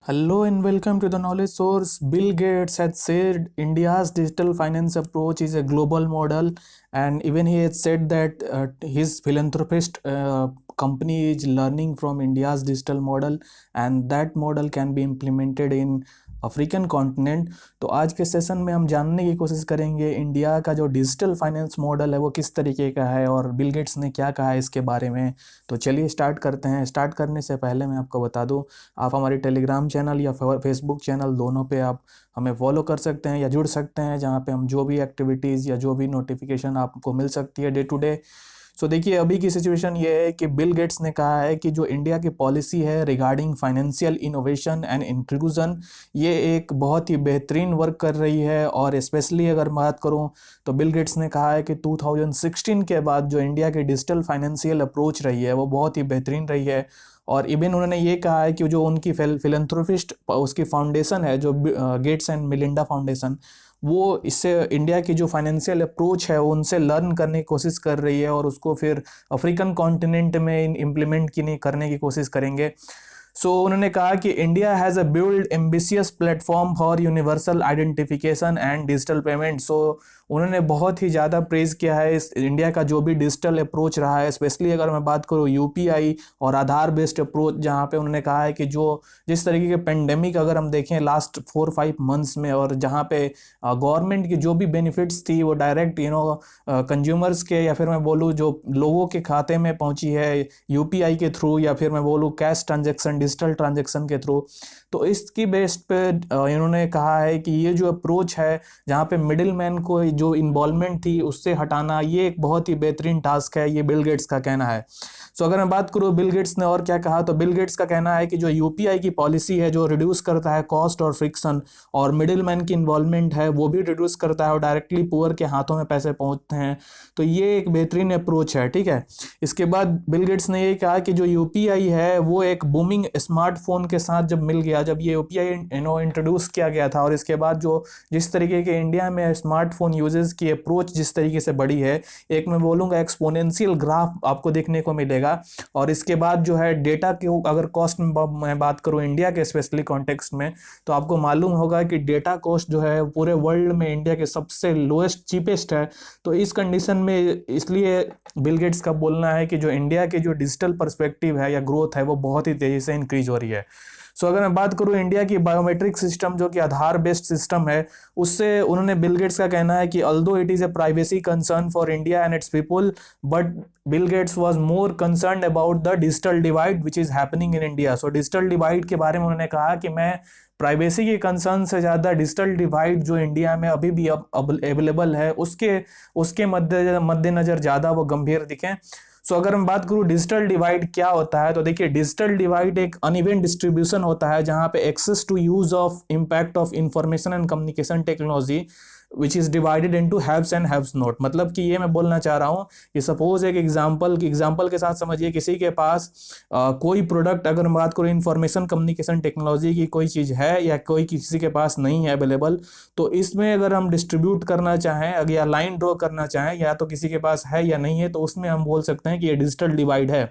Hello and welcome to the knowledge source. Bill Gates had said India's digital finance approach is a global model, and even he had said that his philanthropist company is learning from India's digital model, and that model can be implemented in African continent. तो आज के session में हम जानने की कोशिश करेंगे India का जो डिजिटल फाइनेंस मॉडल है वो किस तरीके का है और बिल गेट्स ने क्या कहा है इसके बारे में। तो चलिए स्टार्ट करते हैं। स्टार्ट करने से पहले मैं आपको बता दूं, आप हमारी टेलीग्राम चैनल या फेसबुक चैनल दोनों पे आप हमें फॉलो कर सकते हैं या जुड़ सकते हैं, जहाँ पे हम जो भी एक्टिविटीज़ या जो भी नोटिफिकेशन आपको मिल सकती है डे टू डे। सो देखिए, अभी की सिचुएशन ये है कि बिल गेट्स ने कहा है कि जो इंडिया की पॉलिसी है regarding financial innovation and inclusion, ये एक बहुत ही बेहतरीन वर्क कर रही है। और स्पेशली अगर बात करूं तो बिल गेट्स ने कहा है कि 2016 के बाद जो इंडिया की डिजिटल फाइनेंशियल अप्रोच रही है वो बहुत ही बेहतरीन रही है। और इवन उन्होंने ये कहा है कि जो उनकी फिलंथ्रोपिस्ट उसकी फाउंडेशन है, जो गेट्स एंड मिलिंडा फाउंडेशन, वो इससे इंडिया की जो फाइनेंशियल अप्रोच है उनसे लर्न करने की कोशिश कर रही है और उसको फिर अफ्रीकन कॉन्टिनेंट में इम्प्लीमेंट करने की कोशिश करेंगे। उन्होंने कहा कि India has a build ambitious platform for universal identification and digital payment. उन्होंने बहुत ही ज़्यादा प्रेज़ किया है इस इंडिया का जो भी डिजिटल अप्रोच रहा है। स्पेशली अगर मैं बात करूँ यूपीआई और आधार बेस्ड अप्रोच, जहाँ पे उन्होंने कहा है कि जो जिस तरीके के पेंडेमिक अगर हम देखें लास्ट 4-5 मंथ्स में, और जहाँ पे गवर्नमेंट की जो भी बेनिफिट्स थी वो डायरेक्ट कंज्यूमर्स के, या फिर मैं बोलूँ जो लोगों के खाते में पहुँची है यूपीआई के थ्रू, या फिर मैं बोलूँ कैश ट्रांजेक्शन डिजिटल ट्रांजेक्शन के थ्रू। तो इसकी बेस पे इन्होंने कहा है कि ये जो अप्रोच है जहाँ पे मिडिल मैन को जो इन्वॉल्वमेंट थी उससे हटाना, ये एक बहुत ही बेहतरीन टास्क है, ये बिल गेट्स का कहना है। अगर मैं बात करूँ बिल गेट्स ने और क्या कहा, तो बिल गेट्स का कहना है कि जो यूपीआई की पॉलिसी है जो रिड्यूस करता है कॉस्ट और फ्रिक्शन, और मिडिल मैन की इन्वॉल्वमेंट है वो भी रिड्यूस करता है और डायरेक्टली पुअर के हाथों में पैसे पहुंचते हैं। तो ये एक बेहतरीन अप्रोच है, ठीक है। इसके बाद बिल गेट्स ने ये कहा कि जो यूपीआई है वो एक बूमिंग स्मार्टफोन के साथ जब मिल गया, जब ये यूपीआई इंट्रोड्यूस किया गया था, और इसके बाद जो जिस तरीके के इंडिया में स्मार्टफोन यूजेस की अप्रोच जिस तरीके से बढ़ी है, एक मैं बोलूँगा एक्सपोनेंशियल ग्राफ आपको देखने को मिलेगा। और इसके बाद जो है डेटा के अगर कॉस्ट में मैं बात करूँ इंडिया के स्पेशली कॉन्टेक्स्ट में, तो आपको मालूम होगा कि डेटा कॉस्ट जो है पूरे वर्ल्ड में इंडिया के सबसे लोएस्ट चीपेस्ट है। तो इस कंडीशन में इसलिए बिल गेट्स का बोलना है कि जो इंडिया के जो डिजिटल पर्सपेक्टिव है या ग्रोथ है वो बहुत ही तेजी से इंक्रीज हो रही है। अगर मैं बात करूं इंडिया की बायोमेट्रिक सिस्टम जो कि आधार बेस्ड सिस्टम है, उससे उन्होंने बिल गेट्स का कहना है कि although it is a privacy concern for India and it's people, but Bill Gates was more concerned about the digital divide which is happening in India. Digital divide के बारे में उन्होंने कहा कि मैं प्राइवेसी के कंसर्न से ज़्यादा डिजिटल डिवाइड जो इंडिया में अभी भी अवेलेबल है उसके उसके मद्देनजर ज़्यादा वो गंभीर दिखें। अगर मैं बात करूँ डिजिटल डिवाइड क्या होता है, तो देखिए डिजिटल डिवाइड एक अनइवन डिस्ट्रीब्यूशन होता है जहाँ पे access to use of impact of information and communication technology which is divided into haves and haves not. मतलब कि ये मैं बोलना चाह रहा हूँ कि सपोज एक एग्जांपल के साथ समझिए, किसी के पास कोई प्रोडक्ट, अगर मैं बात करूँ इंफॉर्मेशन कम्युनिकेशन टेक्नोलॉजी की कोई चीज़ है या कोई किसी के पास नहीं है अवेलेबल, तो इसमें अगर हम डिस्ट्रीब्यूट करना चाहें या लाइन ड्रॉ करना चाहें, या तो किसी के पास है या नहीं है, तो उसमें हम बोल सकते हैं कि ये डिजिटल डिवाइड है।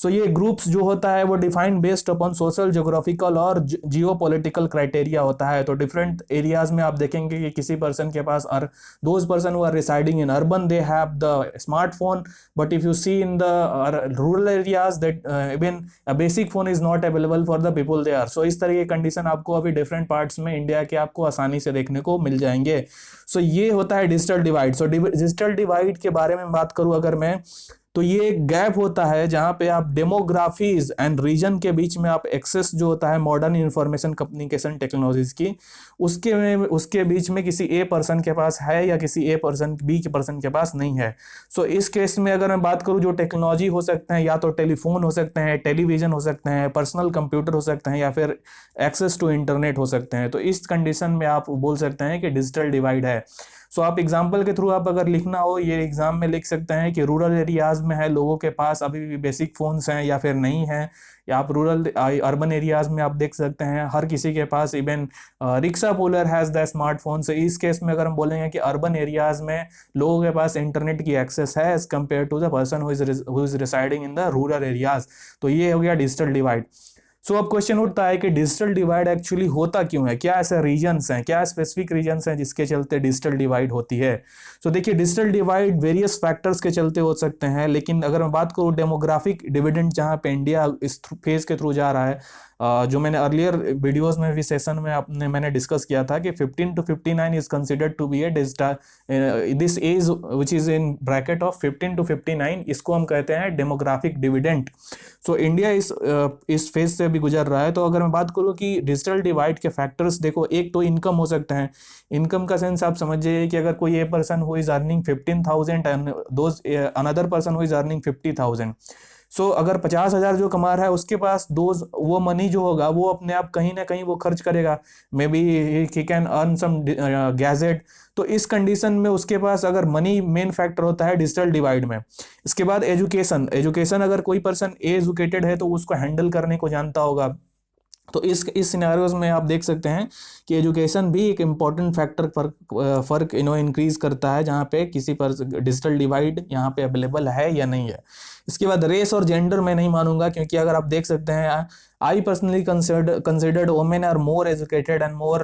ये ग्रुप्स जो होता है वो defined based upon social geographical और जियो पॉलिटिकल क्राइटेरिया होता है। तो डिफरेंट एरियाज में आप देखेंगे कि किसी पर्सन के पास those person who are residing in urban they have the smartphone, but if you see in the rural areas that even a basic phone is not available for the people they are. इस तरह की condition आपको अभी different parts में India के आपको आसानी से देखने को मिल जाएंगे। ये होता है डिजिटल डिवाइड। डिजिटल डिवाइड के बारे में बात करूं अगर मैं, तो ये एक गैप होता है जहां पे आप डेमोग्राफीज एंड रीजन के बीच में आप एक्सेस जो होता है मॉडर्न इंफॉर्मेशन कम्युनिकेशन टेक्नोलॉजीज की, उसके बीच में किसी ए पर्सन के पास है या किसी बी के पर्सन के पास नहीं है। इस केस में अगर मैं बात करूं, जो टेक्नोलॉजी हो सकते हैं या तो टेलीफोन हो सकते हैं, टेलीविजन हो सकते हैं, पर्सनल कंप्यूटर हो सकते हैं, या फिर एक्सेस टू इंटरनेट हो सकते हैं। तो इस कंडीशन में आप बोल सकते हैं कि डिजिटल डिवाइड है। आप एग्जाम्पल के थ्रू आप अगर लिखना हो, ये एग्जाम में लिख सकते हैं कि रूरल एरियाज में है लोगों के पास अभी भी बेसिक फोन्स हैं या फिर नहीं है, या आप अर्बन एरियाज में आप देख सकते हैं हर किसी के पास even rickshaw puller has the smartphone. इस केस में अगर हम बोलेंगे कि अर्बन एरियाज में लोगों के पास इंटरनेट की एक्सेस है as compare to the person who is residing in the rural areas. तो ये हो गया डिजिटल डिवाइड। सो अब क्वेश्चन उठता है कि डिजिटल डिवाइड एक्चुअली होता क्यों है, क्या ऐसे रीजन्स हैं, क्या स्पेसिफिक रीजन्स हैं जिसके चलते डिजिटल डिवाइड होती है। सो देखिए, डिजिटल डिवाइड वेरियस फैक्टर्स के चलते हो सकते हैं, लेकिन अगर मैं बात करूँ डेमोग्राफिक डिविडेंड जहाँ पे इंडिया इस फेज के थ्रू जा रहा है, जो मैंने अर्लियर वीडियोस में भी सेशन में मैंने डिस्कस किया था कि 15 to 59 is considered to be a digital, this age which is in bracket of 15 to 59, इसको हम कहते हैं डेमोग्राफिक डिविडेंड। सो इंडिया इस फेज से भी गुजर रहा है। तो अगर मैं बात करूँ कि डिजिटल डिवाइड के फैक्टर्स, देखो एक तो इनकम हो सकते हैं। इनकम का सेंस आप समझिए कि अगर कोई a person who is earning 15,000 and those another person who is earning 50,000, सो अगर 50,000 जो कमा रहा है उसके पास वो मनी जो होगा वो अपने आप कहीं ना कहीं वो खर्च करेगा, may be he can earn some gadget. तो इस कंडीशन में उसके पास अगर मनी मेन फैक्टर होता है डिजिटल डिवाइड में। इसके बाद एजुकेशन, एजुकेशन अगर कोई पर्सन एजुकेटेड है तो उसको हैंडल करने को जानता होगा। तो इस सिनेरियोज में आप देख सकते हैं कि एजुकेशन भी एक इम्पॉर्टेंट फैक्टर फर्क इंक्रीज करता है, जहाँ पे किसी पर डिजिटल डिवाइड यहाँ पे अवेलेबल है या नहीं है। इसके बाद रेस और जेंडर मैं नहीं मानूंगा, क्योंकि अगर आप देख सकते हैं, I personally considered women are more educated and more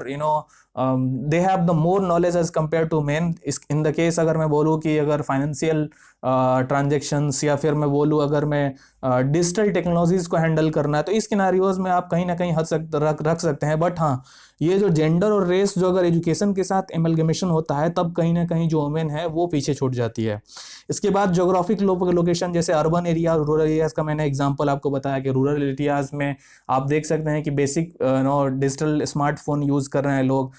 they have the more knowledge as compared to men। In the case अगर मैं बोलूँ कि अगर फाइनेंशियल ट्रांजेक्शन्स या फिर मैं बोलूँ अगर मैं डिजिटल टेक्नोलॉजीज को हैंडल करना है, तो इस सिनेरियोज में आप कहीं ना कहीं रख सकते हैं। बट हाँ, ये जो जेंडर और रेस जो अगर एजुकेशन के साथ एमलगमेशन होता है तब कहीं ना कहीं जो वुमेन है वो पीछे छूट जाती है। इसके बाद जोग्राफिक लोकेशन, जैसे अर्बन एरिया और रूरल एरियाज का मैंने एग्जांपल आपको बताया कि रूरल एरियाज में आप देख सकते हैं कि बेसिक डिजिटल स्मार्टफोन यूज़ कर रहे हैं लोग।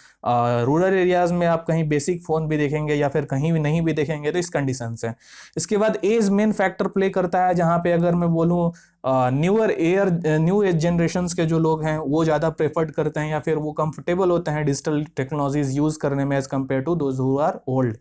रूरल एरियाज में आप कहीं बेसिक फ़ोन भी देखेंगे या फिर कहीं भी नहीं भी देखेंगे, तो इस कंडीशन से। इसके बाद एज मेन फैक्टर प्ले करता है, जहाँ पे अगर मैं बोलूँ न्यू एज जनरेशन्स के जो लोग हैं वो ज़्यादा प्रेफर्ड करते हैं या फिर वो कंफर्टेबल होते हैं डिजिटल टेक्नोलॉजीज यूज़ करने में as compare to those who are old.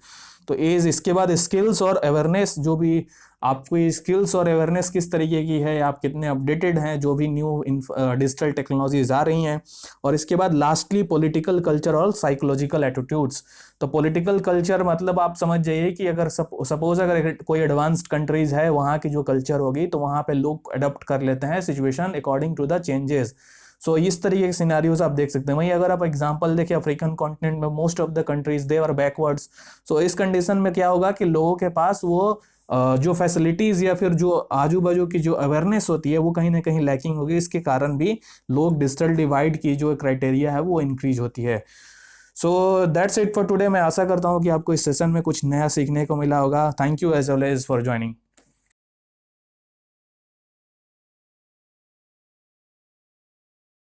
तो एज, इसके बाद स्किल्स और अवेयरनेस, जो भी आपको स्किल्स और अवेयरनेस किस तरीके की है, आप कितने अपडेटेड हैं जो भी न्यू डिजिटल टेक्नोलॉजीज आ रही हैं। और इसके बाद लास्टली पॉलिटिकल कल्चर और साइकोलॉजिकल एटीट्यूड्स। तो पॉलिटिकल कल्चर मतलब आप समझ जाइए कि अगर सपोज अगर कोई एडवांस्ड कंट्रीज है, वहाँ की जो कल्चर होगी तो वहाँ पे लोग अडॉप्ट कर लेते हैं situation according to the changes. So इस तरीके के सिनारियोज आप देख सकते हैं। वहीं अगर आप एग्जांपल देखें अफ्रीकन कॉन्टिनेंट में most of the countries they are backwards. So इस कंडीशन में क्या होगा कि लोगों के पास वो जो फैसिलिटीज या फिर जो आजू बाजू की जो अवेयरनेस होती है वो कहीं ना कहीं लैकिंग होगी। इसके कारण भी लोग डिजिटल डिवाइड की जो क्राइटेरिया है वो इंक्रीज होती है। So that's it for today. मैं आशा करता हूँ कि आपको इस सेशन में कुछ नया सीखने को मिला होगा। Thank you as well as for joining.